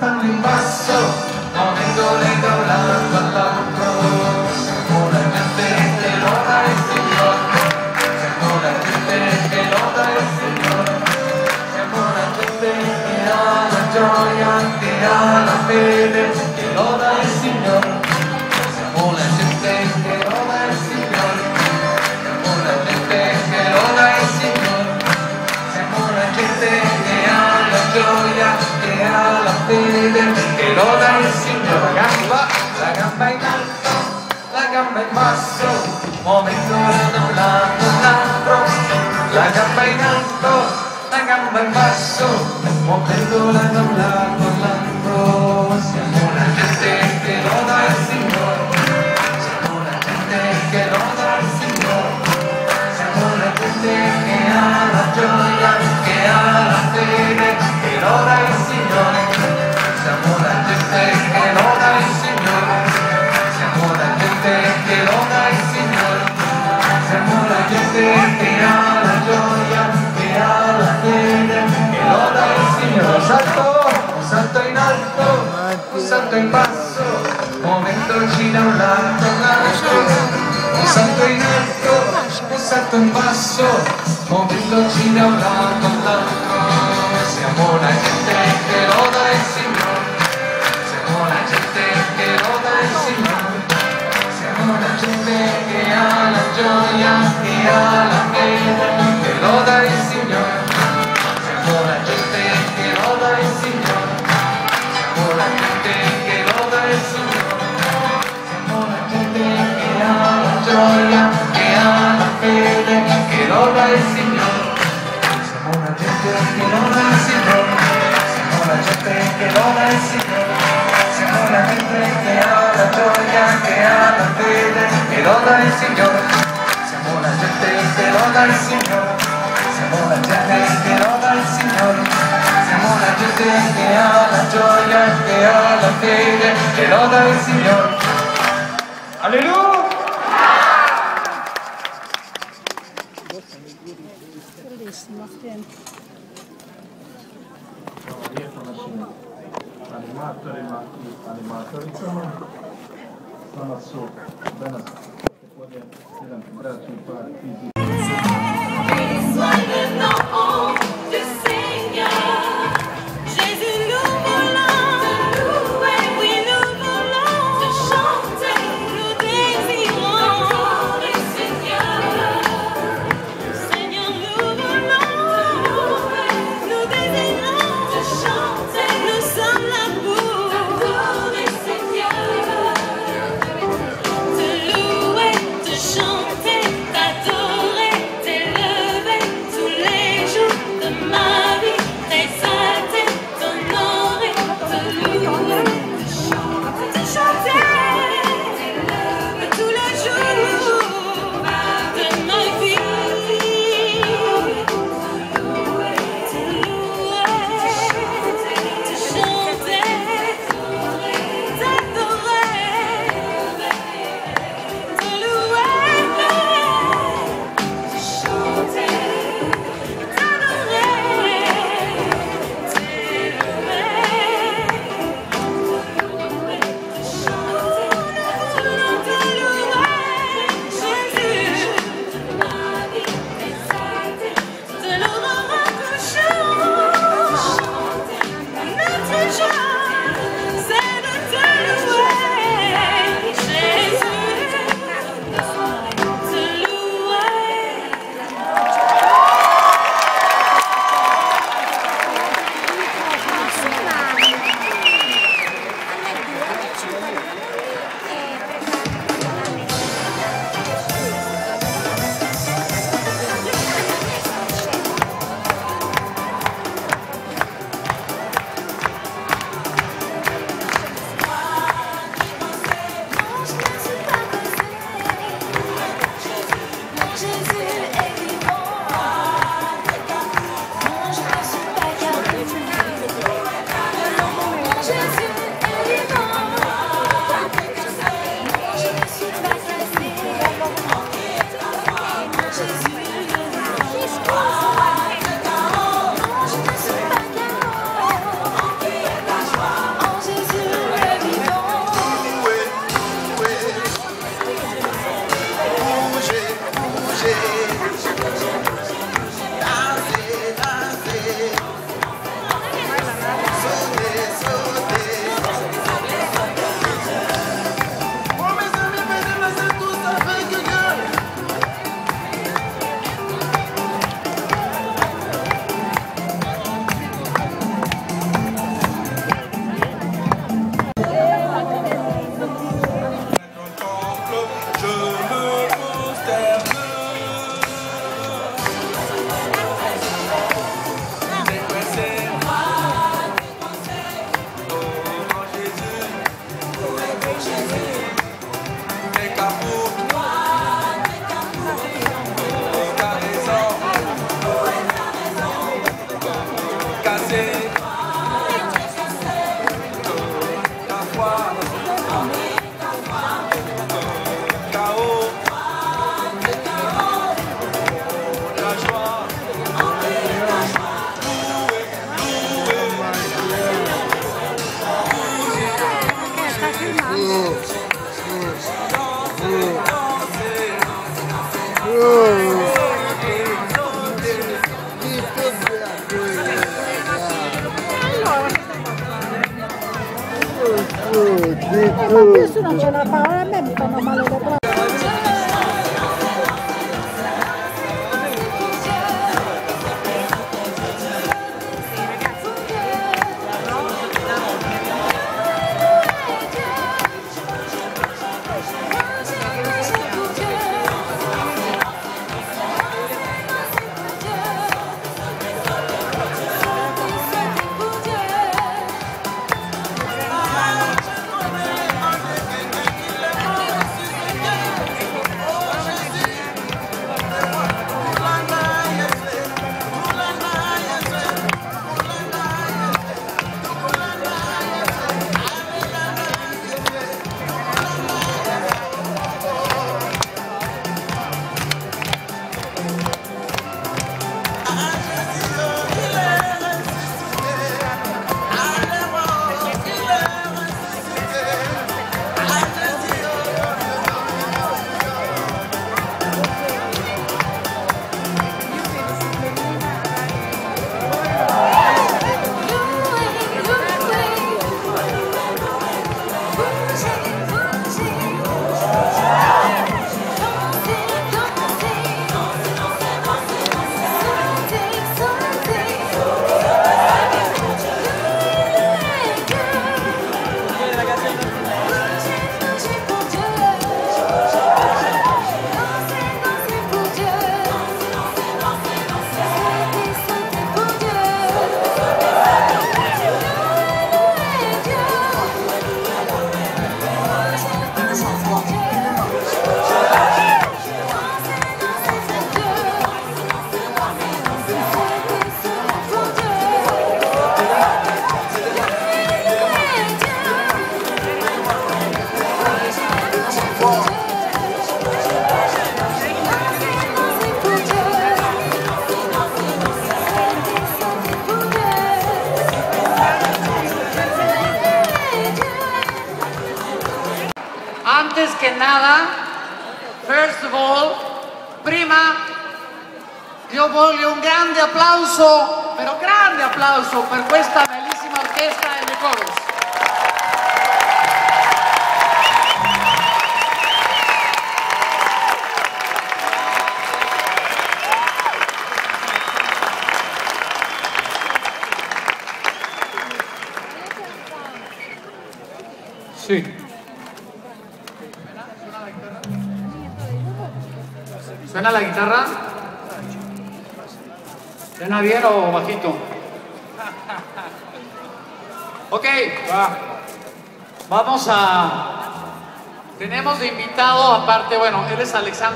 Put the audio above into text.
stanno in basso, muovendole da un lato all'altro. Siamo la gente che loda il Signore, siamo la gente che loda il Signore, siamo la gente che ha la gioia, che ha la fede, che loda il Signore. Siamo la gente che loda il Signore, siamo la gente che loda il Signore, siamo la gente che ha la gioia, che ha la fede, che loda il Signore. La gamba in alto, la gamba in basso, muovendola da un lato all'altro. La gamba in alto, la gamba in basso, muovendola da un lato all'altro. Siamo la gente che loda il Signore, siamo la gente che loda il Signore, siamo la gente che ha la gioia, che ha la fede, che loda il Signore. Siamo la gente che loda il Signore, siamo la gente che loda il Signore, siamo la gente che ha la gioia, che ha la fede, che loda il Signore. Un salto in alto, un salto in basso, muovendoci da un lato all'altro. Un salto in alto, un salto in basso, muovendoci da un lato all'altro. Siamo la gente che loda il Signore, siamo la gente che loda il Signore, siamo la gente che ha la gioia, che ha la fede, che loda il Signore. Siamo la gente che loda il Signore, siamo la gente che loda il Signore, siamo la gente che ha la gioia, che ha la fede, che loda il Signore. Siamo la gente che loda il Signore, siamo la gente che loda il Signore, siamo la gente che ha la gioia, che ha la fede, che loda il Signore. Siamo la gente che loda il Signore, siamo la gente che loda il Signore, siamo la gente che ha la gioia, che ha la fede, che loda il Signore. Alleluia! Bellissimo, tieni. Animatori sono sopra, bene, poi braccio in parte. Chanter, t'adorer, t'élever tous les jours de ma Ma questo non ce la fa, a me mi fanno male le braccia. Antes che nada, first of all, prima io voglio un grande applauso, però grande applauso per questa bellissima orchestra e le chorus. Sì. ¿Suena la guitarra? ¿Suena bien o bajito? Ok, vamos a... Tenemos de invitado, aparte, bueno, él es Alexander.